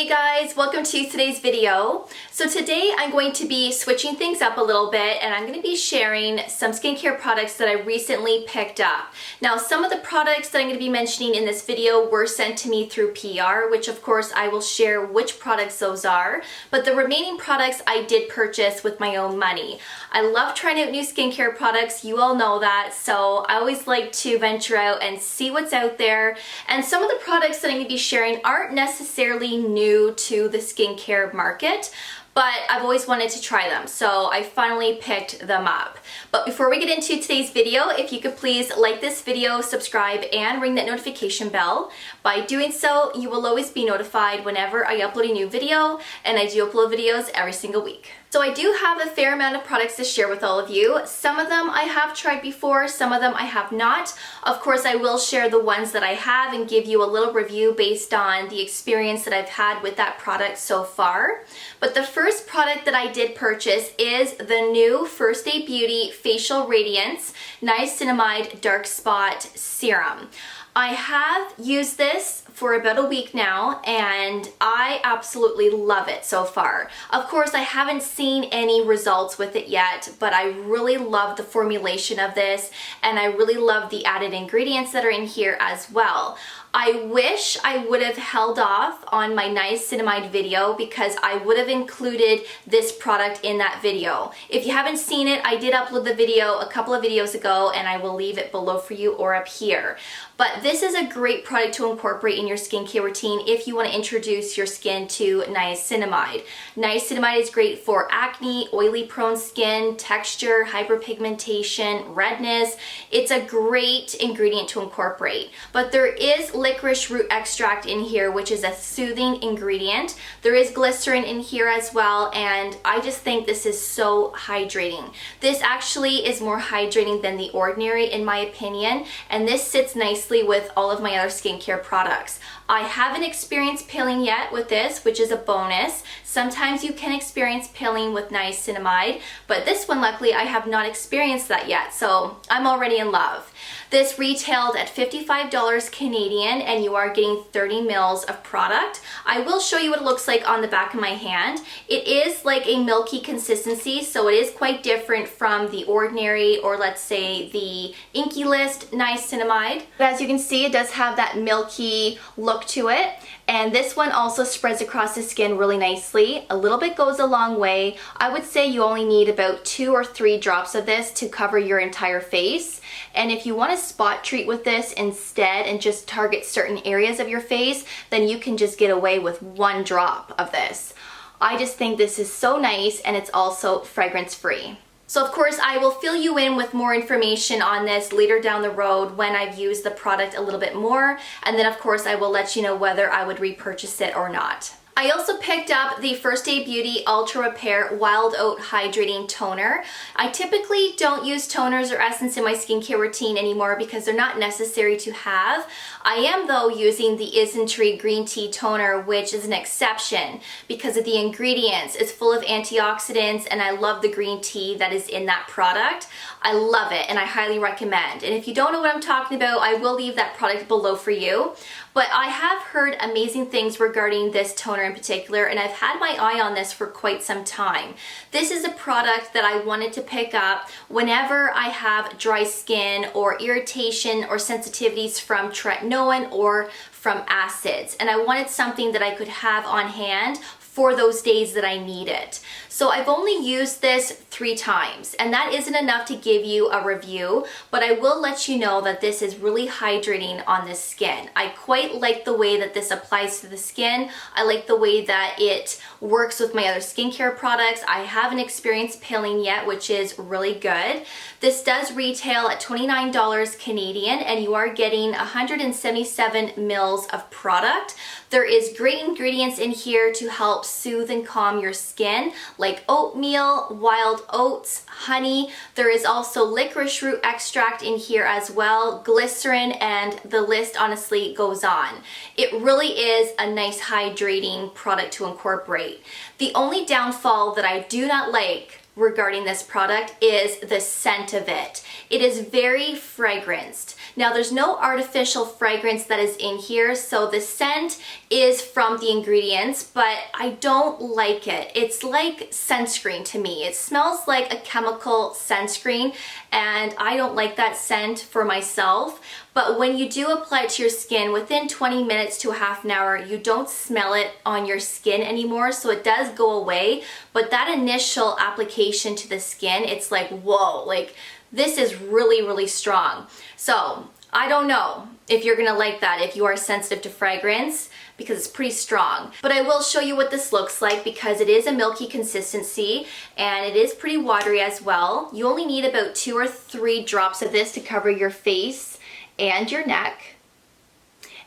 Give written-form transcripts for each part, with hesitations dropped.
Hey guys, welcome to today's video. So today I'm going to be switching things up a little bit and I'm going to be sharing some skincare products that I recently picked up. Now some of the products that I'm going to be mentioning in this video were sent to me through PR, which of course I will share which products those are, but the remaining products I did purchase with my own money. I love trying out new skincare products, you all know that, so I always like to venture out and see what's out there, and some of the products that I'm going to be sharing aren't necessarily new to the skincare market, but I've always wanted to try them, so I finally picked them up. But before we get into today's video, if you could please like this video, subscribe, and ring that notification bell. By doing so, you will always be notified whenever I upload a new video, and I do upload videos every single week. So I do have a fair amount of products to share with all of you. Some of them I have tried before, some of them I have not. Of course, I will share the ones that I have and give you a little review based on the experience that I've had with that product so far. But the first product that I did purchase is the new First Aid Beauty Facial Radiance Niacinamide Dark Spot Serum. I have used this for about a week now and I absolutely love it so far. Of course, I haven't seen any results with it yet, but I really love the formulation of this and I really love the added ingredients that are in here as well. I wish I would have held off on my niacinamide video because I would have included this product in that video. If you haven't seen it, I did upload the video a couple of videos ago and I will leave it below for you or up here. But this is a great product to incorporate in your skincare routine if you want to introduce your skin to niacinamide. Niacinamide is great for acne, oily prone skin, texture, hyperpigmentation, redness. It's a great ingredient to incorporate. But there is licorice root extract in here, which is a soothing ingredient. There is glycerin in here as well, and I just think this is so hydrating. This actually is more hydrating than the ordinary in my opinion, and this sits nicely with all of my other skincare products. I haven't experienced peeling yet with this, which is a bonus. Sometimes you can experience peeling with niacinamide, but this one luckily I have not experienced that yet, so I'm already in love. This retailed at $55 Canadian and you are getting 30 mils of product. I will show you what it looks like on the back of my hand. It is like a milky consistency, so it is quite different from the ordinary or let's say the Inky List niacinamide. But as you can see, it does have that milky look to it. And this one also spreads across the skin really nicely. A little bit goes a long way. I would say you only need about 2 or 3 drops of this to cover your entire face. And if you want to spot treat with this instead and just target certain areas of your face, then you can just get away with 1 drop of this. I just think this is so nice and it's also fragrance free. So of course I will fill you in with more information on this later down the road when I've used the product a little bit more, and then of course I will let you know whether I would repurchase it or not. I also picked up the First Aid Beauty Ultra Repair Wild Oat Hydrating Toner. I typically don't use toners or essence in my skincare routine anymore because they're not necessary to have. I am though using the Isntree Green Tea Toner, which is an exception because of the ingredients. It's full of antioxidants and I love the green tea that is in that product. I love it and I highly recommend. And if you don't know what I'm talking about, I will leave that product below for you. But I have heard amazing things regarding this toner in particular, and I've had my eye on this for quite some time. This is a product that I wanted to pick up whenever I have dry skin or irritation or sensitivities from tretinoin or from acids, and I wanted something that I could have on hand for those days that I need it. So I've only used this 3 times and that isn't enough to give you a review, but I will let you know that this is really hydrating on the skin. I quite like the way that this applies to the skin. I like the way that it works with my other skincare products. I haven't experienced peeling yet, which is really good. This does retail at $29 Canadian and you are getting 177 mils of product. There is great ingredients in here to help soothe and calm your skin, like oatmeal, wild oats, honey. There is also licorice root extract in here as well, glycerin, and the list honestly goes on. It really is a nice hydrating product to incorporate. The only downfall that I do not like regarding this product is the scent of it. It is very fragranced. Now there's no artificial fragrance that is in here, so the scent is from the ingredients, but I don't like it. It's like sunscreen to me. It smells like a chemical sunscreen, and I don't like that scent for myself. But when you do apply it to your skin, within 20 minutes to a half an hour, you don't smell it on your skin anymore, so it does go away. But that initial application to the skin, it's like, whoa, like this is really, really strong. So I don't know if you're gonna like that if you are sensitive to fragrance, because it's pretty strong. But I will show you what this looks like because it is a milky consistency and it is pretty watery as well. You only need about 2 or 3 drops of this to cover your face and your neck.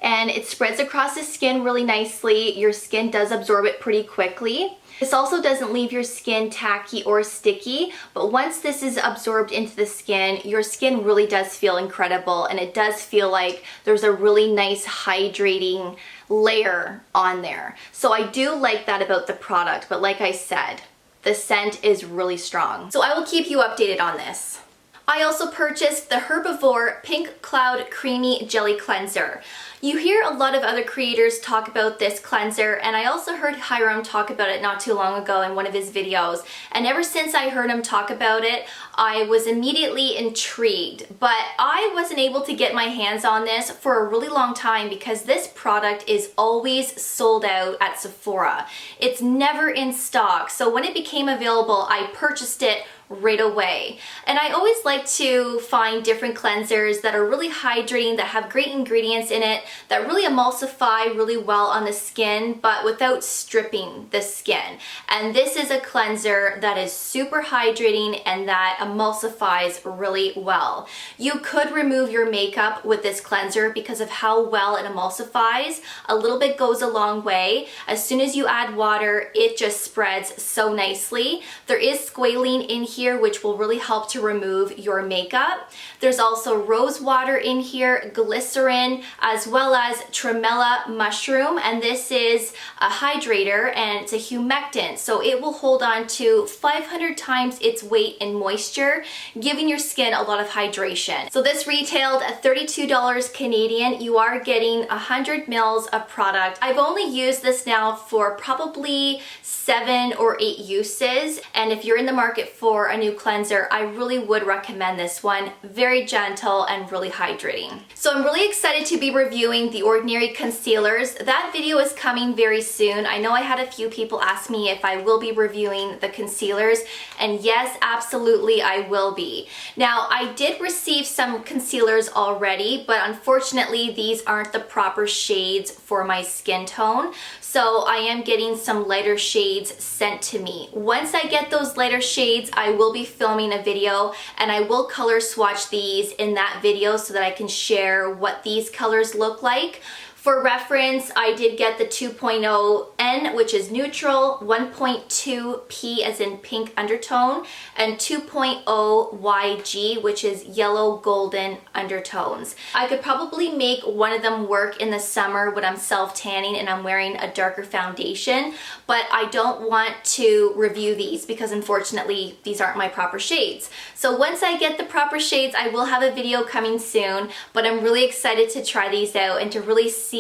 And it spreads across the skin really nicely. Your skin does absorb it pretty quickly. This also doesn't leave your skin tacky or sticky, but once this is absorbed into the skin, your skin really does feel incredible, and it does feel like there's a really nice hydrating layer on there. So I do like that about the product, but like I said, the scent is really strong. So I will keep you updated on this. I also purchased the Herbivore Pink Cloud Creamy Jelly Cleanser. You hear a lot of other creators talk about this cleanser, and I also heard Hiram talk about it not too long ago in one of his videos. And ever since I heard him talk about it, I was immediately intrigued. But I wasn't able to get my hands on this for a really long time because this product is always sold out at Sephora. It's never in stock. So when it became available, I purchased it right away. And I always like to find different cleansers that are really hydrating, that have great ingredients in it, that really emulsify really well on the skin, but without stripping the skin. And this is a cleanser that is super hydrating and that emulsifies really well. You could remove your makeup with this cleanser because of how well it emulsifies. A little bit goes a long way. As soon as you add water, it just spreads so nicely. There is squalene in here, which will really help to remove your makeup. There's also rose water in here, glycerin, as well as tremella mushroom, and this is a hydrator and it's a humectant, so it will hold on to 500 times its weight in moisture, giving your skin a lot of hydration. So this retailed at $32 Canadian. You are getting 100 mils of product. I've only used this now for probably 7 or 8 uses, and if you're in the market for a new cleanser, I really would recommend this one. Very gentle and really hydrating. So I'm really excited to be reviewing the Ordinary concealers. That video is coming very soon. I know I had a few people ask me if I will be reviewing the concealers, and yes, absolutely I will be. Now, I did receive some concealers already, but unfortunately these aren't the proper shades for my skin tone. So I am getting some lighter shades sent to me. Once I get those lighter shades, I will be filming a video and I will color swatch these in that video so that I can share what these colors look like. For reference, I did get the 2.0N, which is neutral, 1.2P as in pink undertone, and 2.0YG, which is yellow golden undertones. I could probably make one of them work in the summer when I'm self-tanning and I'm wearing a darker foundation, but I don't want to review these because unfortunately these aren't my proper shades. So once I get the proper shades, I will have a video coming soon, but I'm really excited to try these out and to really see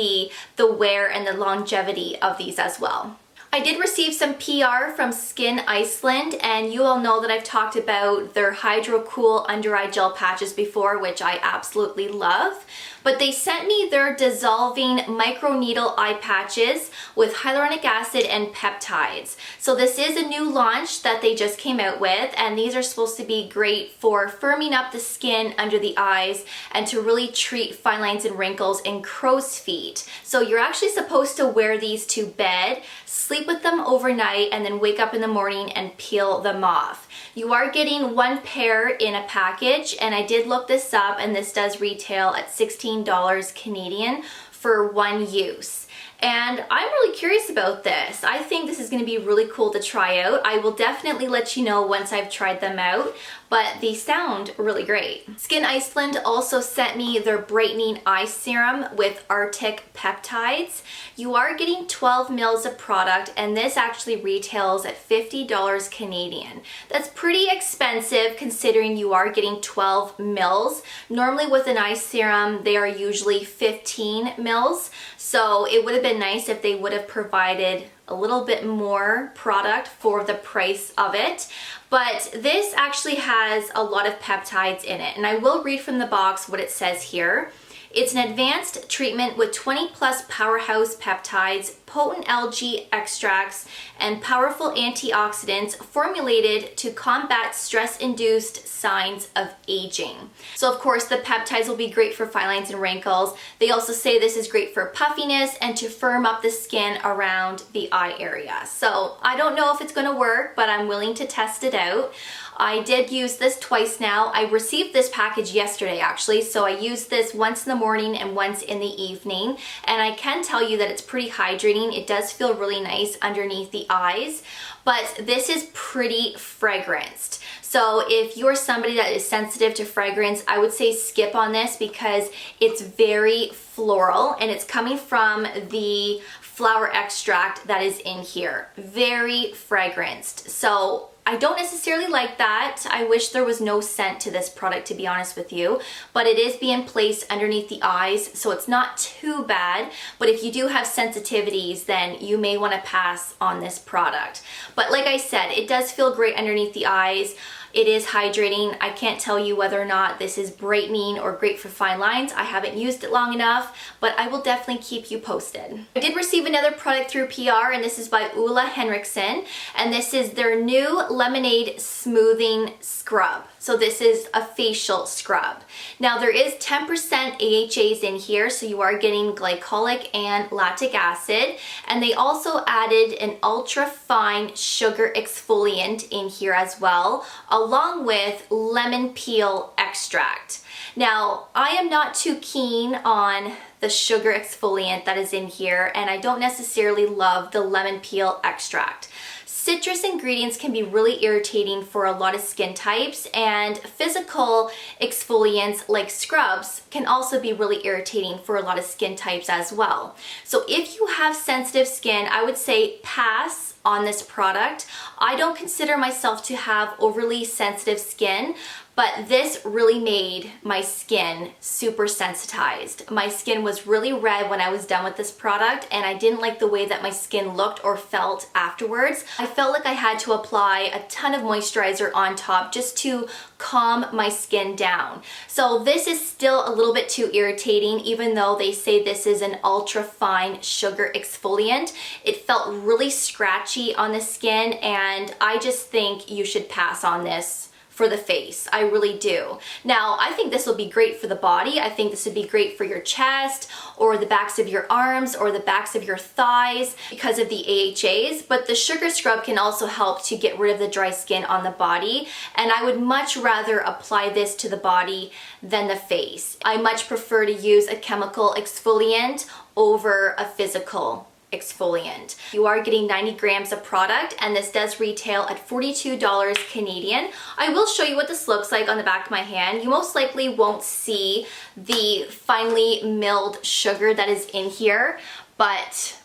the wear and the longevity of these as well. I did receive some PR from Skyn Iceland, and you all know that I've talked about their Hydro Cool under eye gel patches before, which I absolutely love. But they sent me their dissolving microneedle eye patches with hyaluronic acid and peptides. So this is a new launch that they just came out with, and these are supposed to be great for firming up the skin under the eyes and to really treat fine lines and wrinkles and crow's feet. So you're actually supposed to wear these to bed, sleep with them overnight, and then wake up in the morning and peel them off. You are getting 1 pair in a package, and I did look this up, and this does retail at $16 Canadian for one use. And I'm really curious about this. I think this is going to be really cool to try out. I will definitely let you know once I've tried them out, but they sound really great. Skyn Iceland also sent me their Brightening Eye Serum with Arctic peptides. You are getting 12 mils of product, and this actually retails at $50 Canadian. That's pretty expensive considering you are getting 12 mils. Normally with an eye serum, they are usually 15 mils. So it would have been nice if they would have provided a little bit more product for the price of it. But this actually has a lot of peptides in it. And I will read from the box what it says here. It's an advanced treatment with 20 plus powerhouse peptides, potent algae extracts, and powerful antioxidants formulated to combat stress-induced signs of aging. So of course the peptides will be great for fine lines and wrinkles. They also say this is great for puffiness and to firm up the skin around the eye area. So I don't know if it's going to work, but I'm willing to test it out. I did use this twice now. I received this package yesterday actually, so I used this once in the morning and once in the evening, and I can tell you that it's pretty hydrating. It does feel really nice underneath the eyes, but this is pretty fragranced. So if you're somebody that is sensitive to fragrance, I would say skip on this because it's very floral and it's coming from the flower extract that is in here. Very fragranced. So I don't necessarily like that. I wish there was no scent to this product, to be honest with you, but it is being placed underneath the eyes, so it's not too bad. But if you do have sensitivities, then you may want to pass on this product. But like I said, it does feel great underneath the eyes. It is hydrating. I can't tell you whether or not this is brightening or great for fine lines. I haven't used it long enough, but I will definitely keep you posted. I did receive another product through PR, and this is by Henriksen, and this is their new Lemonade Smoothing Scrub. So this is a facial scrub. Now there is 10% AHAs in here, so you are getting glycolic and lactic acid, and they also added an ultra fine sugar exfoliant in here as well, along with lemon peel extract. Now, I am not too keen on the sugar exfoliant that is in here, and I don't necessarily love the lemon peel extract. Citrus ingredients can be really irritating for a lot of skin types, and physical exfoliants like scrubs can also be really irritating for a lot of skin types as well. So if you have sensitive skin, I would say pass on this product. I don't consider myself to have overly sensitive skin, but this really made my skin super sensitized. My skin was really red when I was done with this product, and I didn't like the way that my skin looked or felt afterwards. I felt like I had to apply a ton of moisturizer on top just to calm my skin down. So this is still a little bit too irritating, even though they say this is an ultra fine sugar exfoliant. It felt really scratchy on the skin, and I just think you should pass on this for the face. I really do. Now, I think this will be great for the body. I think this would be great for your chest or the backs of your arms or the backs of your thighs because of the AHAs, but the sugar scrub can also help to get rid of the dry skin on the body, and I would much rather apply this to the body than the face. I much prefer to use a chemical exfoliant over a physical exfoliant. You are getting 90 grams of product, and this does retail at $42 Canadian. I will show you what this looks like on the back of my hand. You most likely won't see the finely milled sugar that is in here, but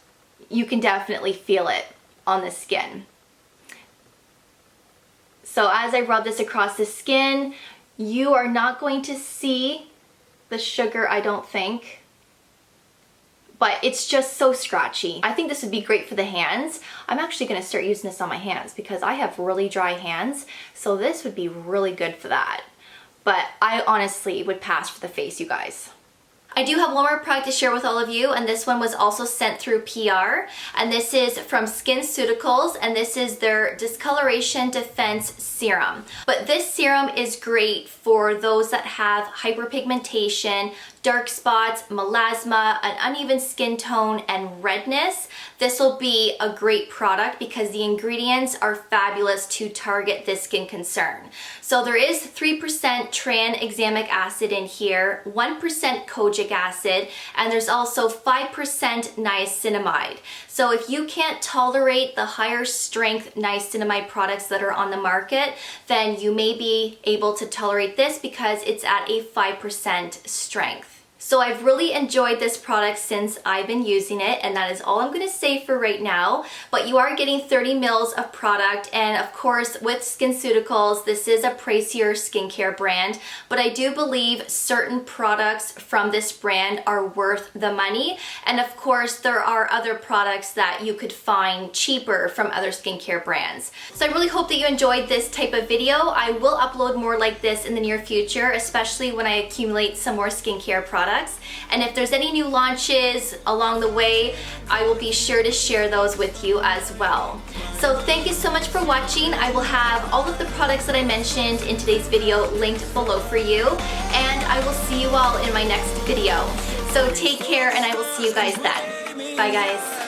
you can definitely feel it on the skin. So as I rub this across the skin, you are not going to see the sugar, I don't think. But it's just so scratchy. I think this would be great for the hands. I'm actually gonna start using this on my hands because I have really dry hands, so this would be really good for that. But I honestly would pass for the face, you guys. I do have one more product to share with all of you, and this one was also sent through PR, and this is from Skinceuticals, and this is their Discoloration Defense Serum. But this serum is great for those that have hyperpigmentation, dark spots, melasma, an uneven skin tone, and redness, this will be a great product because the ingredients are fabulous to target this skin concern. So there is 3% tranexamic acid in here, 1% kojic acid, and there's also 5% niacinamide. So if you can't tolerate the higher strength niacinamide products that are on the market, then you may be able to tolerate this because it's at a 5% strength. So I've really enjoyed this product since I've been using it, and that is all I'm going to say for right now. But you are getting 30 mils of product, and of course with Skinceuticals, this is a pricier skincare brand, but I do believe certain products from this brand are worth the money. And of course there are other products that you could find cheaper from other skincare brands. So I really hope that you enjoyed this type of video. I will upload more like this in the near future, especially when I accumulate some more skincare products. And if there's any new launches along the way, I will be sure to share those with you as well. So thank you so much for watching. I will have all of the products that I mentioned in today's video linked below for you, and I will see you all in my next video. So take care, and I will see you guys then. Bye guys.